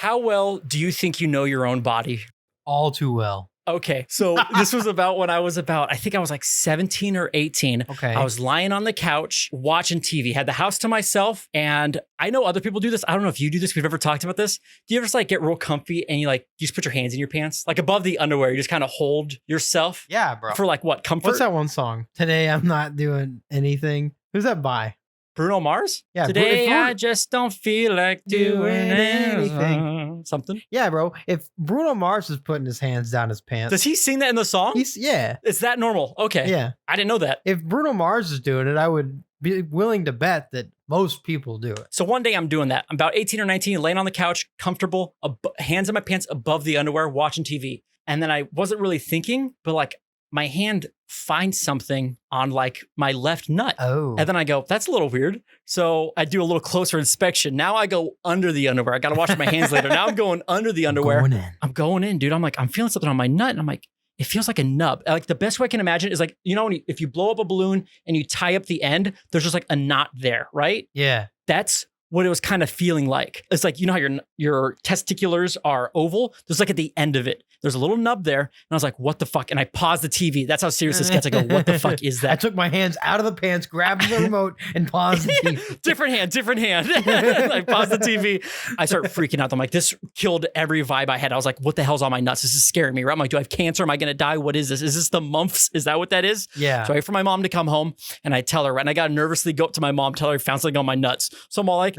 How well do you think you know your own body? All too well. Okay, so this was about when I was I think I was like 17 or 18. Okay. I was lying on the couch watching TV, had the house to myself, and I know other people do this. I don't know if you do this. We've ever talked about this. Do you ever just like get real comfy and you just put your hands in your pants, like above the underwear? You just kind of hold yourself. Yeah, bro. For like what, comfort? What's that one song? Today I'm not doing anything. Who's that by? Bruno Mars? Yeah. Today I just don't feel like doing anything. Something? Yeah, bro. If Bruno Mars is putting his hands down his pants. Does he sing that in the song? Yeah. Is that normal? Okay. Yeah. I didn't know that. If Bruno Mars is doing it, I would be willing to bet that most people do it. So one day I'm doing that. I'm about 18 or 19, laying on the couch, comfortable, hands in my pants above the underwear, watching TV. And then I wasn't really thinking, but like my hand finds something on like my left nut. Oh. And then I go, that's a little weird. So I do a little closer inspection. Now I go under the underwear. I got to wash my hands later. Now I'm going under the underwear. I'm going in, dude. I'm like, I'm feeling something on my nut. And I'm like, it feels like a nub. Like the best way I can imagine is like, if you blow up a balloon and you tie up the end, there's just like a knot there, right? Yeah. That's what it was kind of feeling like. It's like, how your testiculars are oval? There's like at the end of it, there's a little nub there. And I was like, what the fuck? And I paused the TV. That's how serious this gets. I go, what the fuck is that? I took my hands out of the pants, grabbed the remote, and paused the TV. Different hand. I paused the TV. I start freaking out. I'm like, this killed every vibe I had. I was like, what the hell's on my nuts? This is scaring me. Right? I'm like, do I have cancer? Am I going to die? What is this? Is this the mumps? Is that what that is? Yeah. So I wait for my mom to come home and I tell her, right? And I got to nervously go up to my mom, tell her I found something on my nuts. So I'm all like,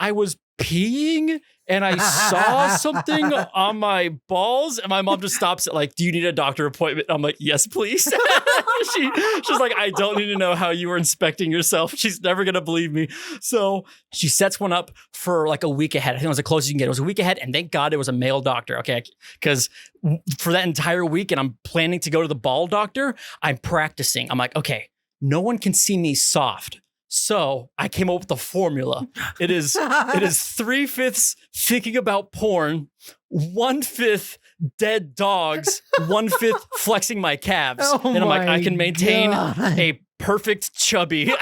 I was peeing and I saw something on my balls, and my mom just stops it like, do you need a doctor appointment? I'm like, yes, please. She's like, I don't need to know how you were inspecting yourself. She's never going to believe me. So she sets one up for like a week ahead. I think it was the closest you can get. It was a week ahead, and thank God it was a male doctor. Okay. Because for that entire week, and I'm planning to go to the ball doctor, I'm practicing. I'm like, okay, no one can see me soft. So I came up with the formula. It is 3/5 thinking about porn, 1/5 dead dogs, 1/5 flexing my calves. Oh, and I'm like, I can maintain God. a perfect chubby.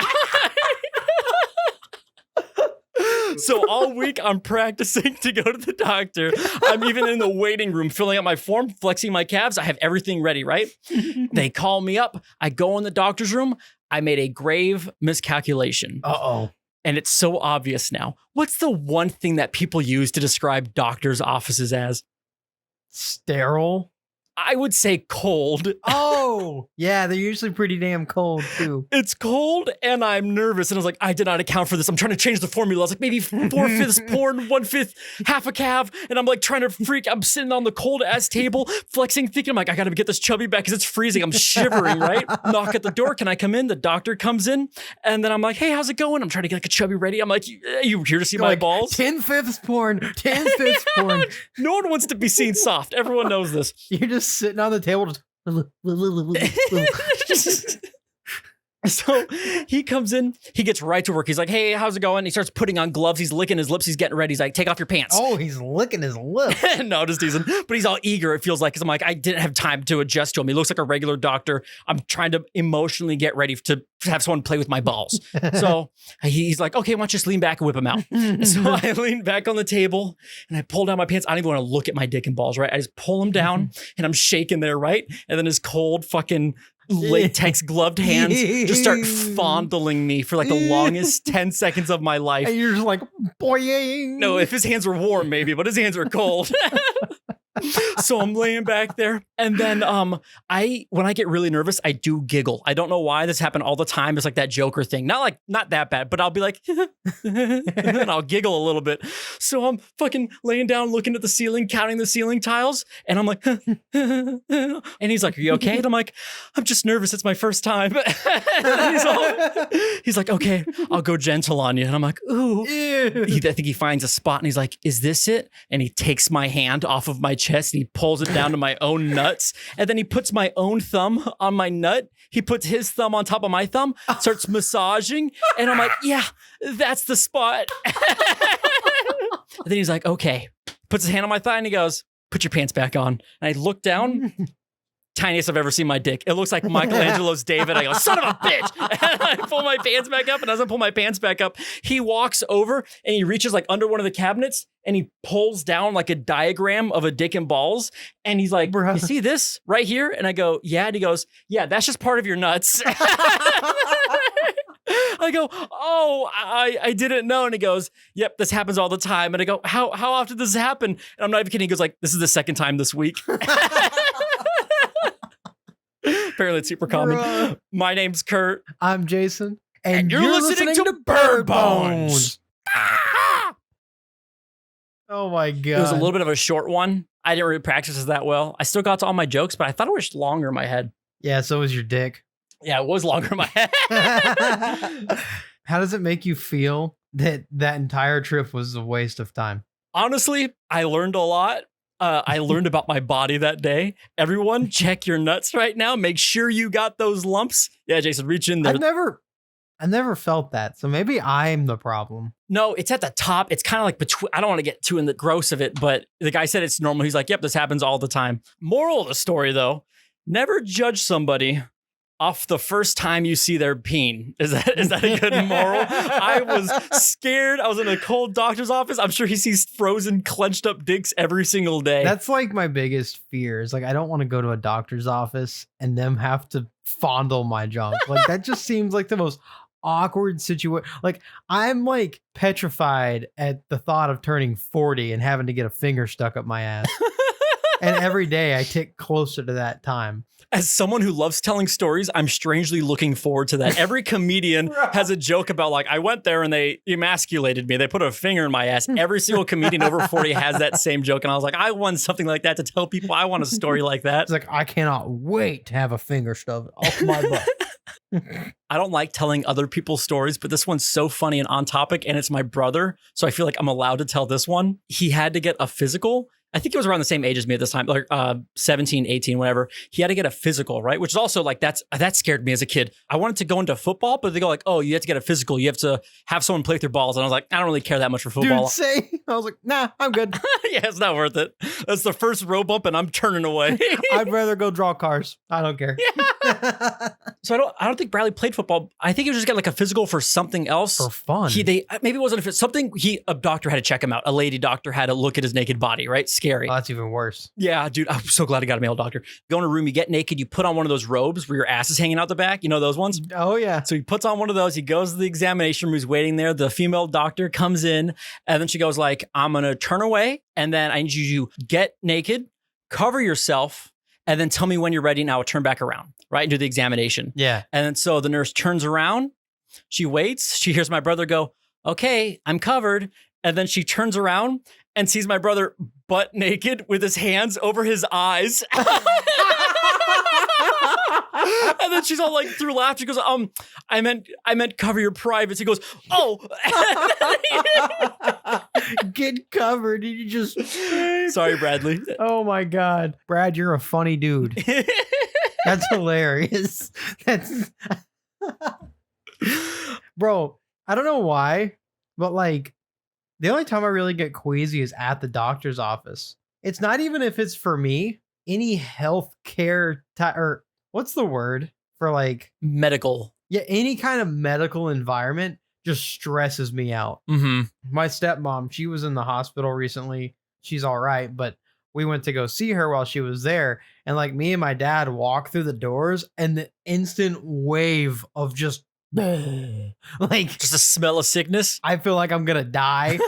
So all week I'm practicing to go to the doctor. I'm even in the waiting room filling out my form, flexing my calves. I have everything ready, right? They call me up. I go in the doctor's room. I made a grave miscalculation. Uh-oh. And it's so obvious now. What's the one thing that people use to describe doctors' offices as? Sterile? I would say cold. Oh, yeah, they're usually pretty damn cold too. It's cold and I'm nervous. And I was like, I did not account for this. I'm trying to change the formula. I was like, maybe 4/5 porn, 1/5 half a calf. And I'm like trying to freak. I'm sitting on the cold ass table, flexing, thinking, I'm like, I got to get this chubby back because it's freezing. I'm shivering, right? Knock at the door. Can I come in? The doctor comes in. And then I'm like, hey, how's it going? I'm trying to get like a chubby ready. I'm like, you here to see my balls? 10/5 porn, 10/5 porn. No one wants to be seen soft. Everyone knows this. You're just sitting on the table just So he comes in, he gets right to work. He's like, hey, how's it going? He starts putting on gloves. He's licking his lips. He's getting ready. He's like, take off your pants. Oh, he's licking his lips. No, just teasing. But he's all eager, it feels like. Because I'm like, I didn't have time to adjust to him. He looks like a regular doctor. I'm trying to emotionally get ready to have someone play with my balls. So he's like, okay, why don't you just lean back and whip him out? So I lean back on the table and I pull down my pants. I don't even want to look at my dick and balls, right? I just pull him down and I'm shaking there, right? And then his cold fucking latex gloved hands just start fondling me for like the longest 10 seconds of my life. And you're just like, boing. No, if his hands were warm, maybe, but his hands are cold. So I'm laying back there. And then when I get really nervous, I do giggle. I don't know why. This happened all the time. It's like that Joker thing. Not that bad, but I'll be like, and I'll giggle a little bit. So I'm fucking laying down, looking at the ceiling, counting the ceiling tiles. And I'm like, and he's like, are you okay? And I'm like, I'm just nervous. It's my first time. He's like, okay, I'll go gentle on you. And I'm like, ooh. I think he finds a spot and he's like, is this it? And he takes my hand off of my chest and he pulls it down to my own nuts. And then he puts my own thumb on my nut. He puts his thumb on top of my thumb, starts massaging. And I'm like, yeah, that's the spot. And then he's like, okay, puts his hand on my thigh and he goes, put your pants back on. And I look down tiniest I've ever seen my dick. It looks like Michelangelo's David. I go, son of a bitch. And I pull my pants back up. And as I pull my pants back up, he walks over and he reaches like under one of the cabinets and he pulls down like a diagram of a dick and balls. And he's like, you see this right here? And I go, yeah. And he goes, yeah, that's just part of your nuts. I go, oh, I didn't know. And he goes, yep, this happens all the time. And I go, how often does this happen? And I'm not even kidding. He goes like, this is the second time this week. Apparently it's super common. Bruh. My name's Curt. I'm Jason. And you're listening to Bird Bones. Ah! Oh my God. It was a little bit of a short one. I didn't really practice it that well. I still got to all my jokes, but I thought it was longer in my head. Yeah, so was your dick. Yeah, it was longer in my head. How does it make you feel that entire trip was a waste of time? Honestly, I learned a lot. I learned about my body that day. Everyone, check your nuts right now. Make sure you got those lumps. Yeah, Jason, reach in there. I never felt that. So maybe I'm the problem. No, it's at the top. It's kind of like between. I don't want to get too in the gross of it, but the guy said it's normal. He's like, yep, this happens all the time. Moral of the story, though, never judge somebody off the first time you see their peen. Is that a good moral? I was scared. I was in a cold doctor's office. I'm sure he sees frozen, clenched up dicks every single day. That's like my biggest fear is like, I don't want to go to a doctor's office and them have to fondle my junk. Like that just seems like the most awkward situation. Like I'm like petrified at the thought of turning 40 and having to get a finger stuck up my ass. And every day I tick closer to that time. As someone who loves telling stories, I'm strangely looking forward to that. Every comedian has a joke about like, I went there and they emasculated me. They put a finger in my ass. Every single comedian over 40 has that same joke. And I was like, I want something like that to tell people. I want a story like that. It's like, I cannot wait to have a finger shoved off my butt. I don't like telling other people's stories, but this one's so funny and on topic. And it's my brother. So I feel like I'm allowed to tell this one. He had to get a physical. I think he was around the same age as me at this time, like 17, 18, whatever. He had to get a physical, right? Which is also like, that scared me as a kid. I wanted to go into football, but they go like, oh, you have to get a physical. You have to have someone play with your balls. And I was like, I don't really care that much for football. Dude, I was like, nah, I'm good. Yeah, it's not worth it. That's the first row bump and I'm turning away. I'd rather go draw cars. I don't care. Yeah. So I don't think Bradley played football. I think he was just got like a physical for something else. For fun. Maybe it wasn't a doctor had to check him out. A lady doctor had to look at his naked body, right? Scary. Oh, that's even worse. Yeah, dude. I'm so glad I got a male doctor. Go in a room, you get naked, you put on one of those robes where your ass is hanging out the back. You know those ones? Oh, yeah. So he puts on one of those. He goes to the examination room. He's waiting there. The female doctor comes in and then she goes like, I'm going to turn away and then I need you to get naked, cover yourself, and then tell me when you're ready. Now I'll turn back around, right? And do the examination. Yeah. And then so the nurse turns around. She waits. She hears my brother go, okay, I'm covered. And then she turns around and sees my brother butt naked with his hands over his eyes. And then she's all like through laughter. She goes, I meant cover your privates. He goes, oh. Get covered. You just. Sorry, Bradley. Oh my God. Brad, you're a funny dude. That's hilarious. Bro, I don't know why, but like the only time I really get queasy is at the doctor's office. It's not even if it's for me. Any health care or what's the word for like medical? Yeah, any kind of medical environment just stresses me out. Mm-hmm. My stepmom, she was in the hospital recently. She's all right, but we went to go see her while she was there. And like me and my dad walked through the doors and the instant wave of just like just a smell of sickness. I feel like I'm going to die.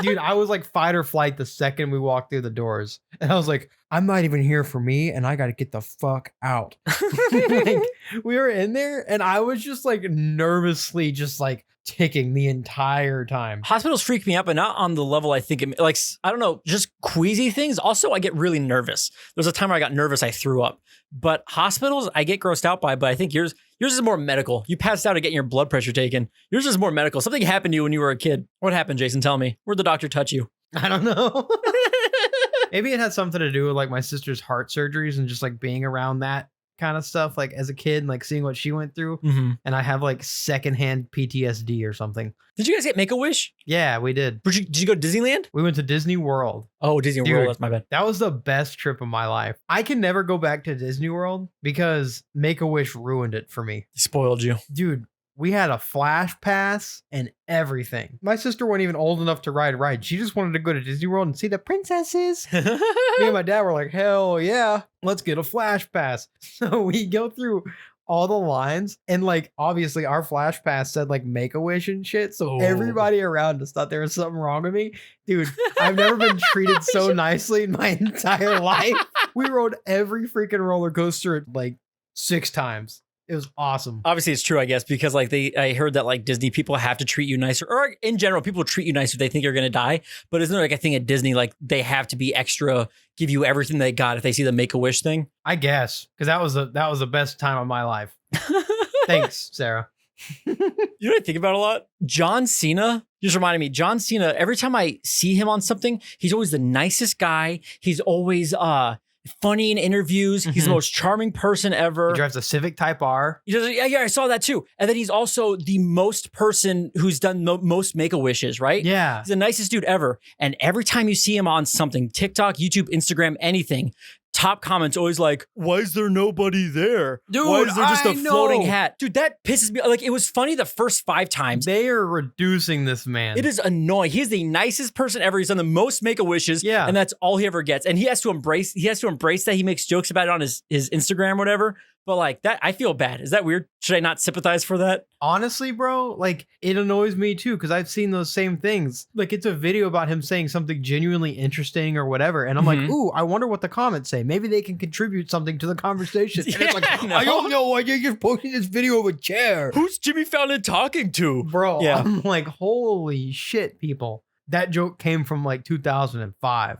Dude, I was like fight or flight the second we walked through the doors. And I was like, I'm not even here for me and I got to get the fuck out. Like, we were in there and I was just like nervously just like ticking the entire time. Hospitals freak me out, but not on the level I think it, like, I don't know, just queasy things. Also, I get really nervous. There's a time where I got nervous, I threw up. But hospitals, I get grossed out by, but I think yours is more medical. You passed out at getting your blood pressure taken. Yours is more medical. Something happened to you when you were a kid. What happened, Jason? Tell me. Where'd the doctor touch you? I don't know. Maybe it had something to do with like my sister's heart surgeries and just like being around that kind of stuff, like as a kid, and like seeing what she went through. Mm-hmm. And I have like secondhand PTSD or something. Did you guys get Make-A-Wish? Yeah, we did. Did you go to Disneyland? We went to Disney World. Oh, Disney Dude, World. That's my bad. That was the best trip of my life. I can never go back to Disney World because Make-A-Wish ruined it for me. He spoiled you. Dude, we had a flash pass and everything. My sister wasn't even old enough to ride a ride. She just wanted to go to Disney World and see the princesses. Me and my dad were like, hell yeah, let's get a flash pass. So we go through all the lines, and like obviously our flash pass said like Make-A-Wish and shit. So everybody around us thought there was something wrong with me. Dude, I've never been treated so nicely in my entire life. We rode every freaking roller coaster like 6 times. It was awesome. Obviously, it's true, I guess, because like I heard that like Disney people have to treat you nicer, or in general, people treat you nicer if they think you're gonna die. But isn't there like a thing at Disney like they have to be extra, give you everything they got if they see the Make-A-Wish thing? I guess because that was the best time of my life. Thanks, Sarah. You know what I think about a lot? John Cena just reminded me. John Cena. Every time I see him on something, he's always the nicest guy. He's always funny in interviews. He's the most charming person ever. He drives a Civic Type R. He does, yeah, I saw that too. And then he's also the most person who's done most Make-A-Wishes, right? Yeah. He's the nicest dude ever. And every time you see him on something, TikTok, YouTube, Instagram, anything, top comments always like, why is there nobody there? Dude, why is there just I a floating know. hat? Dude, that pisses me. Like, it was funny the first 5 times. They are reducing this man. It is annoying. He's the nicest person ever. He's done the most Make-A-Wishes. Yeah. And that's all he ever gets. And he has to embrace that. He makes jokes about it on his Instagram, whatever. But like that, I feel bad. Is that weird? Should I not sympathize for that? Honestly, bro, like it annoys me too because I've seen those same things. Like it's a video about him saying something genuinely interesting or whatever, and I'm like, ooh, I wonder what the comments say. Maybe they can contribute something to the conversation. And it's like, I don't know why you're just posting this video of a chair. Who's Jimmy Fallon talking to, bro? Yeah. I'm like, holy shit, people. That joke came from like 2005.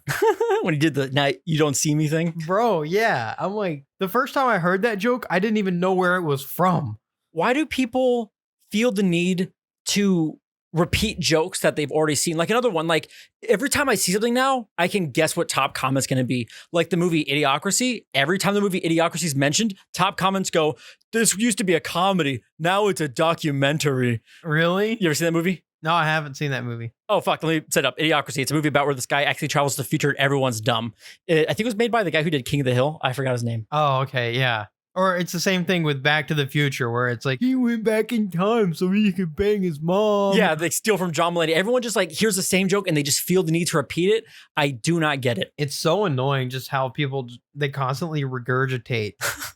When he did the "now you don't see me" thing. Bro, yeah. I'm like, the first time I heard that joke, I didn't even know where it was from. Why do people feel the need to repeat jokes that they've already seen? Like another one, like every time I see something now, I can guess what top comment's going to be. Like the movie Idiocracy. Every time the movie Idiocracy is mentioned, top comments go, "This used to be a comedy. Now it's a documentary." Really? You ever seen that movie? No, I haven't seen that movie. Oh, fuck. Let me set up. Idiocracy. It's a movie about where this guy actually travels to the future and everyone's dumb. I think it was made by the guy who did King of the Hill. I forgot his name. Oh, okay. Yeah. Or it's the same thing with Back to the Future where it's like, he went back in time so he could bang his mom. Yeah, they steal from John Mulaney. Everyone just like hears the same joke and they just feel the need to repeat it. I do not get it. It's so annoying just how people, they constantly regurgitate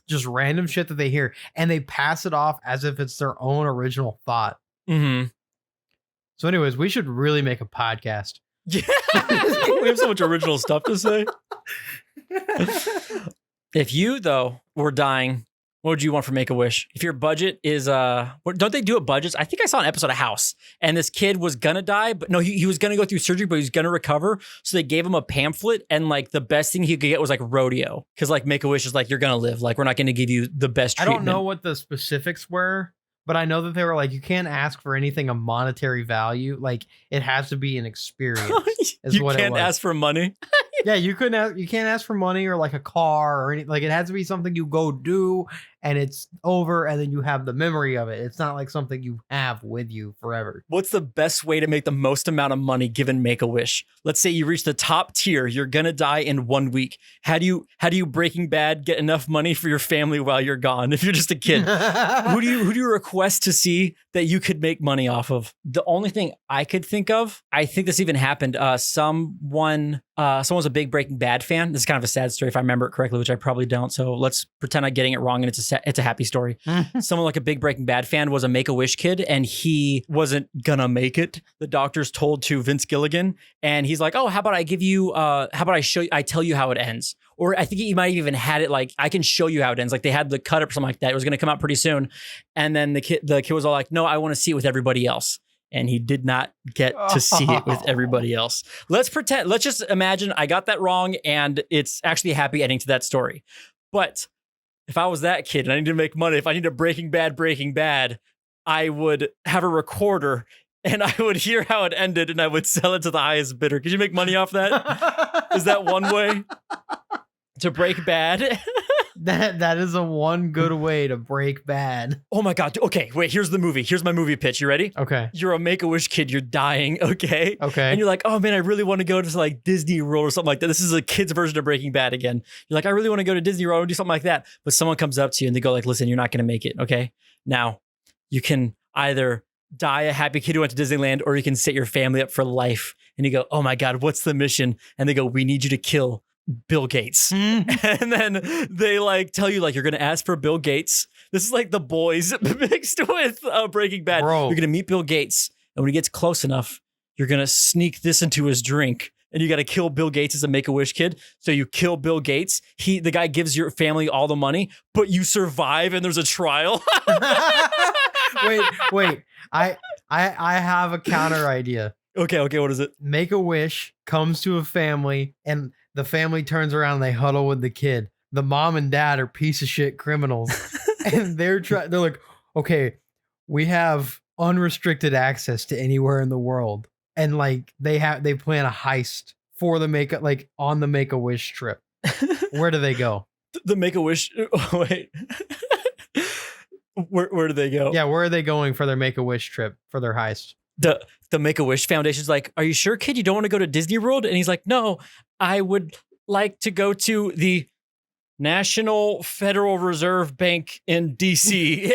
just random shit that they hear and they pass it off as if it's their own original thought. Mm-hmm. So anyways, we should really make a podcast. Yeah. We have so much original stuff to say. If you, though, were dying, what would you want for Make-A-Wish? If your budget is, don't they do it budgets? I think I saw an episode of House, and this kid was gonna die, but no, he was gonna go through surgery, but he was gonna recover. So they gave him a pamphlet, and like the best thing he could get was like rodeo. Because like Make-A-Wish is like, you're gonna live. Like, we're not gonna give you the best treatment. I don't know what the specifics were, but I know that they were like, you can't ask for anything of monetary value. Like, it has to be an experience. You can't ask for money. Yeah, you can't ask for money or like a car or anything. Like, it has to be something you go do and it's over and then you have the memory of it. It's not like something you have with you forever. What's the best way to make the most amount of money given Make-A-Wish? Let's say you reach the top tier. You're gonna die in 1 week. How do you Breaking Bad get enough money for your family while you're gone? If you're just a kid, who do you request to see that you could make money off of? The only thing I could think of, I think this even happened. Someone's a big Breaking Bad fan. This is kind of a sad story if I remember it correctly, which I probably don't. So let's pretend I'm getting it wrong and it's a happy story. Someone like a big Breaking Bad fan was a Make-A-Wish kid and he wasn't gonna make it. The doctors told to Vince Gilligan and he's like, oh, how about I tell you how it ends? Or I think he might have even had it like, I can show you how it ends. Like they had the cut up or something like that. It was going to come out pretty soon. And then the kid was all like, no, I want to see it with everybody else. And he did not get to see it with everybody else. Let's just imagine I got that wrong and it's actually a happy ending to that story. But if I was that kid and I need to make money, if I need a Breaking Bad, I would have a recorder and I would hear how it ended and I would sell it to the highest bidder. Could you make money off that? Is that one way? to break bad. That is a one good way to break bad. Oh my God. Okay, wait, here's the movie. Here's my movie pitch. You ready? Okay. You're a Make-A-Wish kid. You're dying, okay? Okay. And you're like, oh man, I really want to go to like Disney World or something like that. This is a kid's version of Breaking Bad again. You're like, I really want to go to Disney World and do something like that. But someone comes up to you and they go like, listen, you're not going to make it, okay? Now, you can either die a happy kid who went to Disneyland or you can set your family up for life. And you go, oh my God, what's the mission? And they go, we need you to kill Bill Gates. And then they like tell you like you're gonna ask for Bill Gates. This is like The Boys mixed with Breaking Bad. Bro. You're gonna meet Bill Gates, and when he gets close enough, you're gonna sneak this into his drink, and you gotta kill Bill Gates as a Make-A-Wish kid. So you kill Bill Gates. The guy gives your family all the money, but you survive, and there's a trial. Wait. I have a counter idea. Okay, what is it? Make-A-Wish comes to a family and the family turns around and they huddle with the kid. The mom and dad are piece of shit criminals. And they're like, okay, we have unrestricted access to anywhere in the world. And like they plan a heist for the on the Make-A-Wish trip. Where do they go? The Make-A-Wish. Oh, wait. Where do they go? Yeah, where are they going for their Make-A-Wish trip for their heist? The Make-A-Wish Foundation's like, are you sure, kid, you don't want to go to Disney World? And he's like, no, I would like to go to the National Federal Reserve Bank in DC.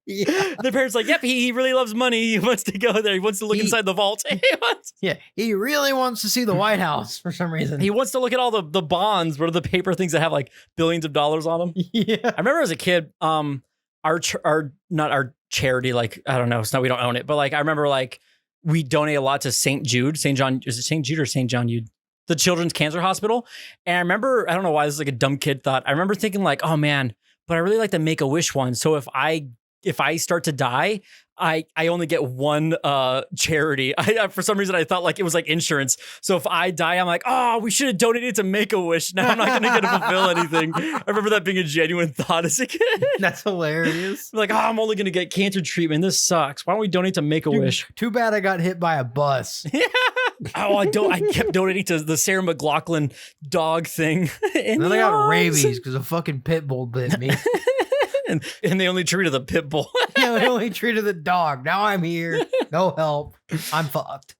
Yeah. The parents like, yep, he really loves money. He wants to go there. He wants to look inside the vault. He really wants to see the White House for some reason. He wants to look at all the bonds. What are the paper things that have like billions of dollars on them? Yeah. I remember as a kid, not our charity, like, I don't know, it's not, we don't own it, but like, I remember like we donate a lot to St. Jude, St. John, is it St. Jude or St. John Jude? The Children's Cancer Hospital. And I remember, I don't know why this is like a dumb kid thought. I remember thinking like, oh man, but I really like the Make-A-Wish one. So if I start to die, I only get one charity. I for some reason I thought like it was like insurance. So if I die, I'm like, oh, we should have donated to Make-A-Wish. Now I'm not going to get to fulfill anything. I remember that being a genuine thought as a kid. That's hilarious. Like, oh, I'm only going to get cancer treatment. This sucks. Why don't we donate to Make-A-Wish? Too bad I got hit by a bus. Yeah. Oh, I kept donating to the Sarah McLachlan dog thing. And then I got rabies because a fucking pit bull bit me. And they only treated the pit bull. Yeah, they only treated the dog. Now I'm here. No help. I'm fucked.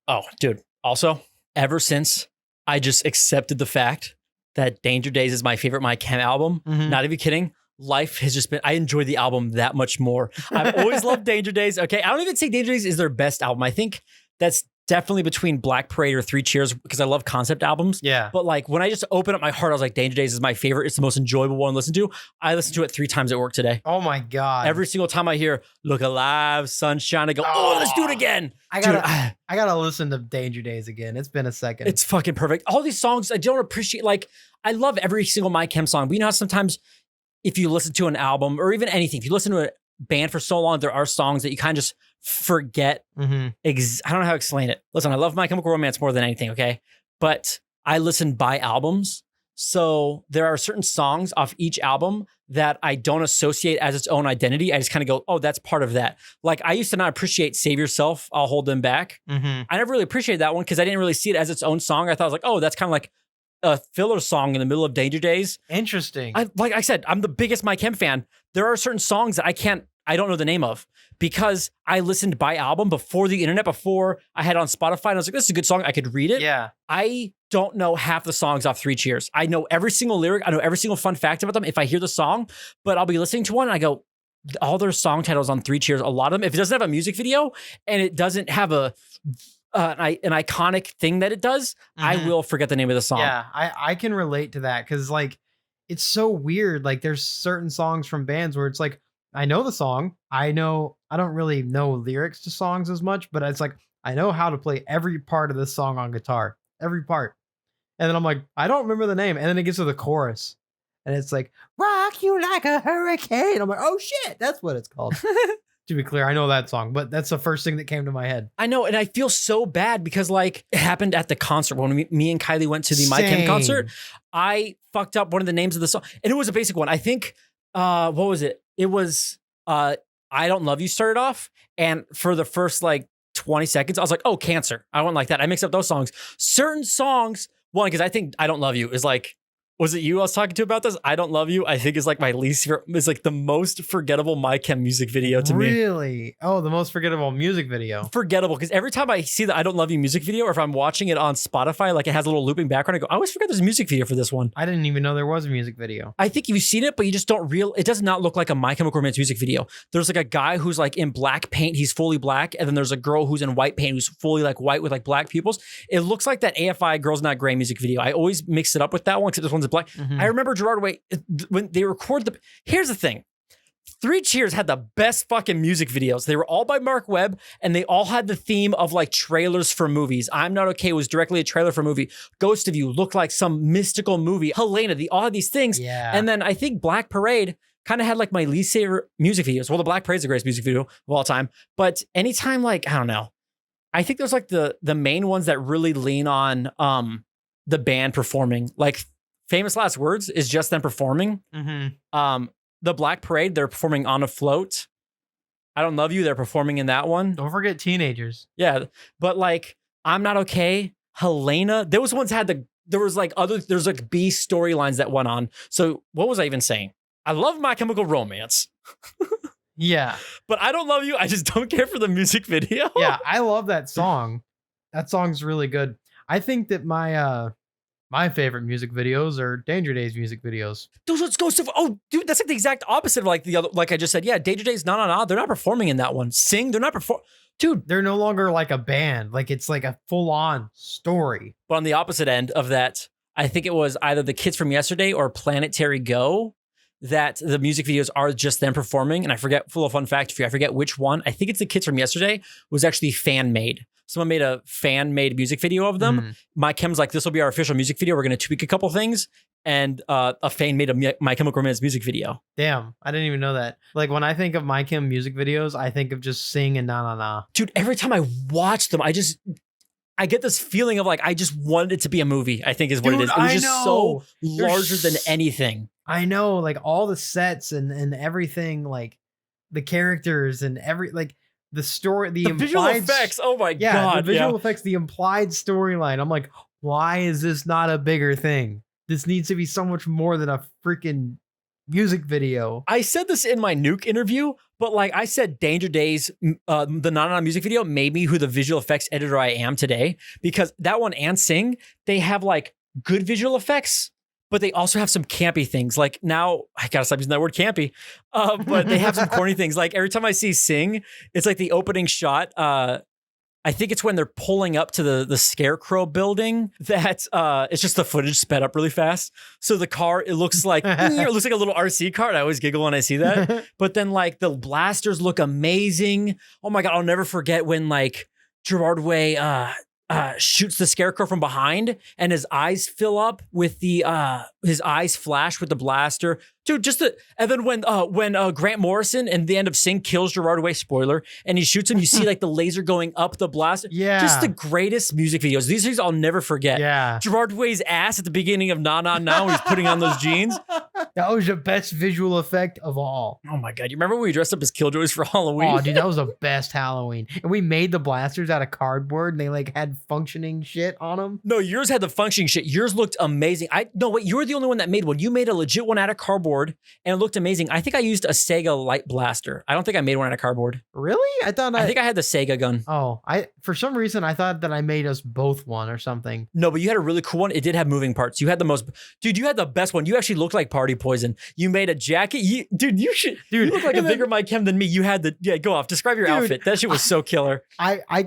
Oh, dude. Also, ever since I just accepted the fact that Danger Days is my favorite My Chem album, not even kidding, life has just been, I enjoy the album that much more. I've always loved Danger Days. Okay. I don't even say Danger Days is their best album. I think that's definitely between Black Parade or Three Cheers because I love concept albums. Yeah. But like when I just open up my heart, I was like, Danger Days is my favorite. It's the most enjoyable one to listen to. I listened to it 3 times at work today. Oh my God. Every single time I hear Look Alive, Sunshine, I go, oh, let's do it again. I gotta listen to Danger Days again. It's been a second. It's fucking perfect. All these songs I don't appreciate. Like I love every single My Chem song. But you know how sometimes if you listen to an album or even anything, if you listen to a band for so long, there are songs that you kind of just forget. I don't know how to explain it. Listen, I love My Chemical Romance more than anything, okay? But I listen by albums. So there are certain songs off each album that I don't associate as its own identity. I just kind of go, oh, that's part of that. Like I used to not appreciate Save Yourself, I'll Hold Them Back. I never really appreciated that one because I didn't really see it as its own song. I thought I was like, oh, that's kind of like a filler song in the middle of Danger Days. Interesting. Like I said, I'm the biggest My Chem fan. There are certain songs that I don't know the name of because I listened by album before the internet, before I had it on Spotify. And I was like, this is a good song. I could read it. Yeah. I don't know half the songs off Three Cheers. I know every single lyric. I know every single fun fact about them if I hear the song, but I'll be listening to one and I go, all their song titles on Three Cheers, a lot of them, if it doesn't have a music video and it doesn't have an iconic thing that it does, I will forget the name of the song. Yeah, I can relate to that because like it's so weird. Like there's certain songs from bands where it's like, I know the song. I don't really know lyrics to songs as much, but it's like, I know how to play every part of this song on guitar, every part. And then I'm like, I don't remember the name. And then it gets to the chorus and it's like, rock you like a hurricane. I'm like, oh shit, that's what it's called. To be clear, I know that song, but that's the first thing that came to my head. I know. And I feel so bad because like it happened at the concert when me and Kylie went to the My Chem concert. I fucked up one of the names of the song and it was a basic one. I think, what was it? It was, I Don't Love You started off. And for the first like 20 seconds, I was like, oh, Cancer. I went like that. I mixed up those songs. Certain songs One, because I think I Don't Love You is like, was it you I was talking to about this? I Don't Love You, I think is like my least favorite, is like the most forgettable My Chem music video to me. Really? Oh, the most forgettable music video. Forgettable, because every time I see the I Don't Love You music video, or if I'm watching it on Spotify, like it has a little looping background, I go, I always forget there's a music video for this one. I didn't even know there was a music video. I think you've seen it, but you just don't it does not look like a My Chemical Romance music video. There's like a guy who's like in black paint, he's fully black, and then there's a girl who's in white paint who's fully like white with like black pupils. It looks like that AFI Girls Not Gray music video. I always mix it up with that one, except this one's in black. I remember Gerard Way, when they recorded here's the thing. Three Cheers had the best fucking music videos. They were all by Mark Webb, and they all had the theme of like trailers for movies. I'm Not Okay was directly a trailer for a movie. Ghost of You looked like some mystical movie. Helena, they all had these things. Yeah. And then I think Black Parade kind of had like my least favorite music videos. Well, the Black Parade's the greatest music video of all time. But anytime, like, I don't know. I think there's like the main ones that really lean on the band performing. Like Famous Last Words is just them performing. The Black Parade, they're performing On a Float. I Don't Love You, they're performing in that one. Don't forget Teenagers. Yeah, but like I'm Not Okay, Helena, those ones had there's like B storylines that went on. So what was I even saying? I love My Chemical Romance. Yeah. But I Don't Love You, I just don't care for the music video. Yeah, I love that song. That song's really good. I think that my favorite music videos are Danger Days music videos. Those ones go so far. Oh, dude, that's like the exact opposite of like the other, like I just said. Yeah, Danger Days, no. They're not performing in that one. Sing, they're not performing. Dude. They're no longer like a band. Like it's like a full-on story. But on the opposite end of that, I think it was either the Kids from Yesterday or Planetary Go that the music videos are just them performing. And I forget, full of fun fact for you, I forget which one. I think it's the Kids from Yesterday was actually fan-made. Someone made a fan-made music video of them. My Chem's like, this will be our official music video. We're going to tweak a couple things. And a fan made a My Chemical Romance music video. Damn, I didn't even know that. Like when I think of My Chem music videos, I think of just Sing and Na Na Na. Dude, every time I watch them, I get this feeling of like, I just wanted it to be a movie, I think is what it is. It was just so larger than anything. I know, like all the sets and everything, like the characters and like the story, the visual effects. Oh my God. The visual effects, the implied storyline. I'm like, why is this not a bigger thing? This needs to be so much more than a freaking music video. I said this in my Nuke interview, but like I said, Danger Days, the Non music video made me who the visual effects editor I am today, because that one and Sing, they have like good visual effects, but they also have some campy things. Like now, I gotta stop using that word campy, but they have some corny things. Like every time I see Sing, it's like the opening shot. I think it's when they're pulling up to the Scarecrow building that it's just the footage sped up really fast. So the car, it looks like a little RC car. I always giggle when I see that. But then like the blasters look amazing. Oh my God, I'll never forget when like Gerard Way shoots the Scarecrow from behind and his eyes fill up with his eyes flash with the blaster. Dude, and then when Grant Morrison in the end of Sing kills Gerard Way, spoiler, and he shoots him, you see like the laser going up the blaster. Yeah. Just the greatest music videos. These things I'll never forget. Yeah. Gerard Way's ass at the beginning of Na Na Na when he's putting on those jeans. That was the best visual effect of all. Oh my God. You remember when we dressed up as Killjoys for Halloween? Oh, dude, that was the best Halloween. And we made the blasters out of cardboard and they like had functioning shit on them. No, yours had the functioning shit. Yours looked amazing. No, wait, you were the only one that made one. You made a legit one out of cardboard and it looked amazing. I think I used a Sega light blaster. I don't think I made one out of cardboard. Really? I think I had the Sega gun. Oh, for some reason I thought that I made us both one or something. No, but you had a really cool one. It did have moving parts. You had you had the best one. You actually looked like Party Poison. You made a jacket. You look like a bigger Mike Hem than me. You had go off. Describe your outfit. That shit was so killer. I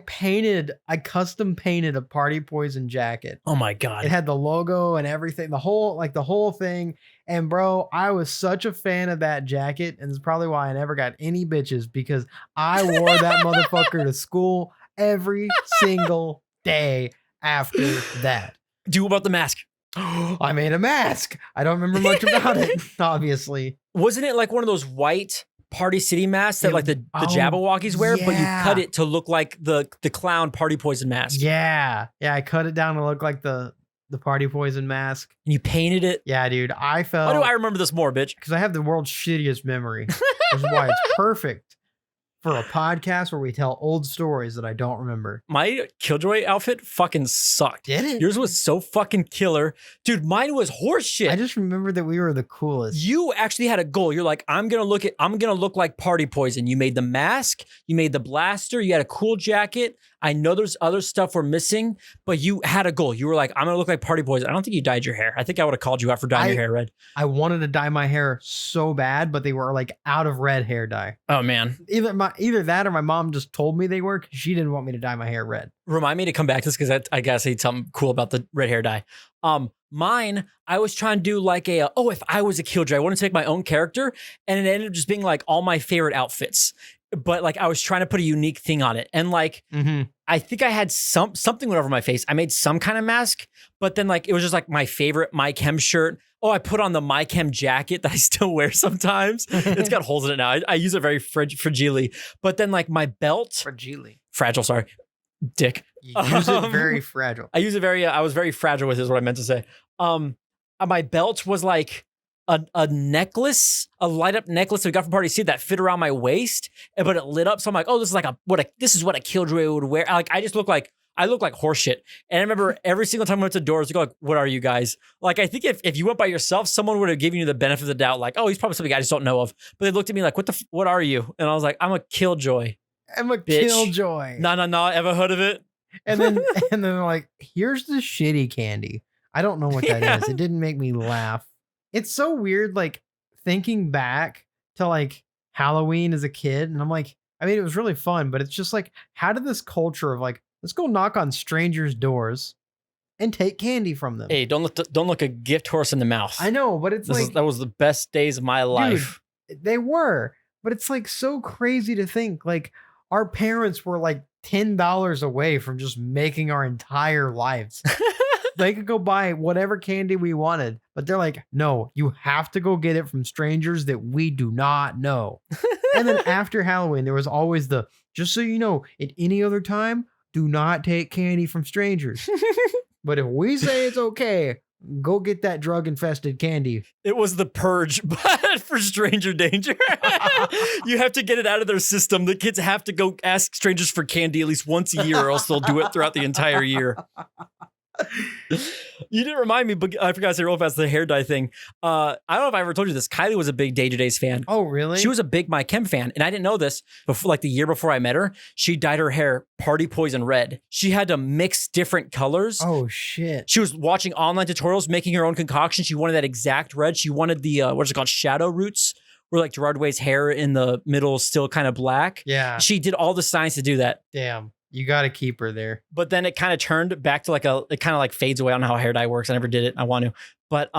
custom painted a Party Poison jacket. Oh my God. It had the logo and everything, the whole thing. And bro, I was such a fan of that jacket, and it's probably why I never got any bitches, because I wore that motherfucker to school every single day after that. Do about the mask. I made a mask. I don't remember much about it, obviously. Wasn't it like one of those white Party City masks that like the Jabberwockies wear, but you cut it to look like the clown Party Poison mask? Yeah. Yeah, I cut it down to look like the Party Poison mask. And you painted it? Yeah, dude. I felt... Why do I remember this more, bitch? Because I have the world's shittiest memory. Which is why it's perfect. for a podcast where we tell old stories that I don't remember. My Killjoy outfit fucking sucked. Did it? Yours was so fucking killer. Dude, mine was horseshit. I just remember that we were the coolest. You actually had a goal. You're like, I'm gonna look like Party Poison. You made the mask, you made the blaster, you had a cool jacket. I know there's other stuff we're missing, but you had a goal. You were like, I'm gonna look like Party Poison. I don't think you dyed your hair. I think I would have called you out for dyeing your hair red. I wanted to dye my hair so bad, but they were like out of red hair dye. Oh man. Either that or my mom just told me they were because she didn't want me to dye my hair red. Remind me to come back to this because I gotta say something cool about the red hair dye. Mine, I was trying to do like if I was a Killjoy, I wanted to take my own character, and it ended up just being like all my favorite outfits. But like I was trying to put a unique thing on it. And like I think I had something went over my face. I made some kind of mask, but then like it was just like my favorite My Chem shirt. Oh, I put on the My Chem jacket that I still wear sometimes. It's got holes in it now. I use it very fragilely. But then like my belt. Fragile, sorry. Dick. You use it very fragile. I use it very, I was very fragile with it is what I meant to say. My belt was like a necklace, a light up necklace that we got from Party C that fit around my waist, but it lit up. So I'm like, oh, this is like this is what a Killjoy would wear. Like, I look like horseshit. And I remember every single time I went to doors, they go like, what are you guys? Like, I think if you went by yourself, someone would have given you the benefit of the doubt. Like, oh, he's probably something I just don't know of. But they looked at me like, what are you? And I was like, I'm a Killjoy. I'm a bitch. Killjoy. No. Ever heard of it? And then they're like, here's the shitty candy. I don't know what that is. It didn't make me laugh. It's so weird, like thinking back to like Halloween as a kid. And I'm like, I mean, it was really fun, but it's just like, how did this culture of like, let's go knock on strangers' doors and take candy from them? Hey, don't look a gift horse in the mouth. I know, but it's that was the best days of my life. Dude, they were, but it's like so crazy to think like our parents were like $10 away from just making our entire lives. They could go buy whatever candy we wanted, but they're like, no, you have to go get it from strangers that we do not know. And then after Halloween, there was always just so you know, at any other time, do not take candy from strangers. But if we say it's okay, go get that drug infested candy. It was the purge, but for stranger danger. You have to get it out of their system. The kids have to go ask strangers for candy at least once a year, or else they'll do it throughout the entire year. You didn't remind me, but I forgot to say real fast the hair dye thing. I don't know if I ever told you this. Kylie was a big Day to Days fan. Oh, really? She was a big My Chem fan, and I didn't know this before. Like the year before I met her, she dyed her hair Party Poison red. She had to mix different colors. Oh shit! She was watching online tutorials, making her own concoction. She wanted that exact red. She wanted the what's it called, shadow roots, where like Gerard Way's hair in the middle is still kind of black. Yeah, she did all the science to do that. Damn. You got to keep her there. But then it kind of turned back to it kind of like fades away. I don't know how hair dye works. I never did it. I want to. But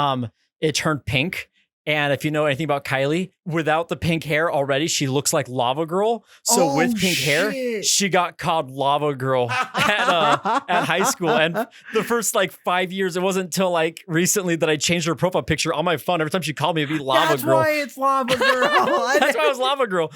it turned pink. And if you know anything about Kylie, without the pink hair already, she looks like Lava Girl. So with pink hair, she got called Lava Girl at high school. And the first like 5 years, it wasn't until like recently that I changed her profile picture on my phone. Every time she called me, it'd be Lava Girl. That's why it's Lava Girl. That's why it was Lava Girl.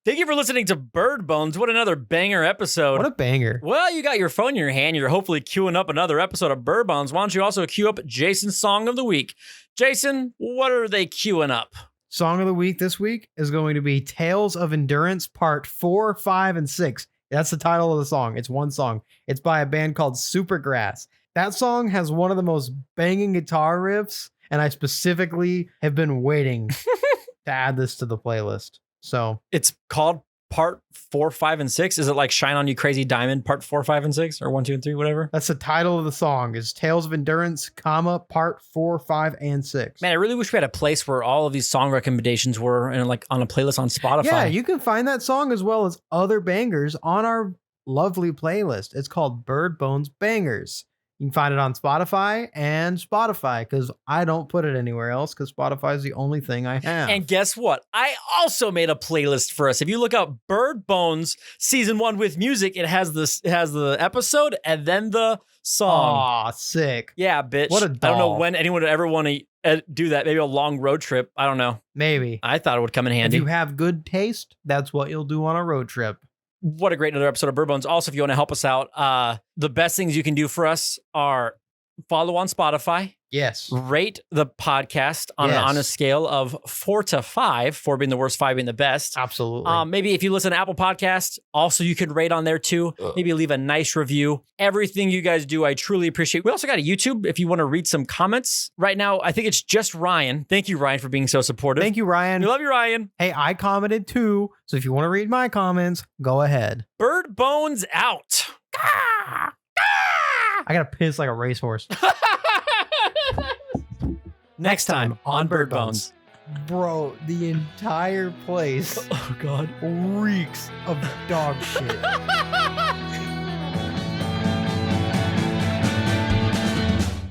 Thank you for listening to Bird Bones. What another banger episode. What a banger. Well, you got your phone in your hand. You're hopefully queuing up another episode of Bird Bones. Why don't you also queue up Jason's Song of the Week? Jason, what are they queuing up? Song of the Week this week is going to be Tales of Endurance Part 4, 5, and 6. That's the title of the song. It's one song. It's by a band called Supergrass. That song has one of the most banging guitar riffs, and I specifically have been waiting to add this to the playlist. So it's called Part 4, 5, and 6. Is it like Shine On You Crazy Diamond Part 4, 5, and 6, or 1, 2, and 3, whatever? That's the title of the song. Is Tales of Endurance, Part 4, 5, and 6. Man, I really wish we had a place where all of these song recommendations were and like on a playlist on Spotify. Yeah, you can find that song as well as other bangers on our lovely playlist. It's called Bird Bones Bangers. You can find it on Spotify because I don't put it anywhere else because Spotify is the only thing I have. And guess what? I also made a playlist for us. If you look up Bird Bones Season 1 with music, it has the episode and then the song. Aw, sick. Yeah, bitch. What a doll. I don't know when anyone would ever want to do that. Maybe a long road trip. I don't know. Maybe. I thought it would come in handy. If you have good taste, that's what you'll do on a road trip. What a great another episode of Bird Bones. Also, if you want to help us out, the best things you can do for us are follow on Spotify. Yes. Rate the podcast on a scale of 4 to 5, 4 being the worst, 5 being the best. Absolutely. Maybe if you listen to Apple Podcasts, also you could rate on there too. Maybe leave a nice review. Everything you guys do, I truly appreciate. We also got a YouTube if you want to read some comments. Right now, I think it's just Ryan. Thank you, Ryan, for being so supportive. Thank you, Ryan. We love you, Ryan. Hey, I commented too. So if you want to read my comments, go ahead. Bird bones out. I got to piss like a racehorse. Next time on Bird Bones. Bro, the entire place Oh, God. reeks of dog shit.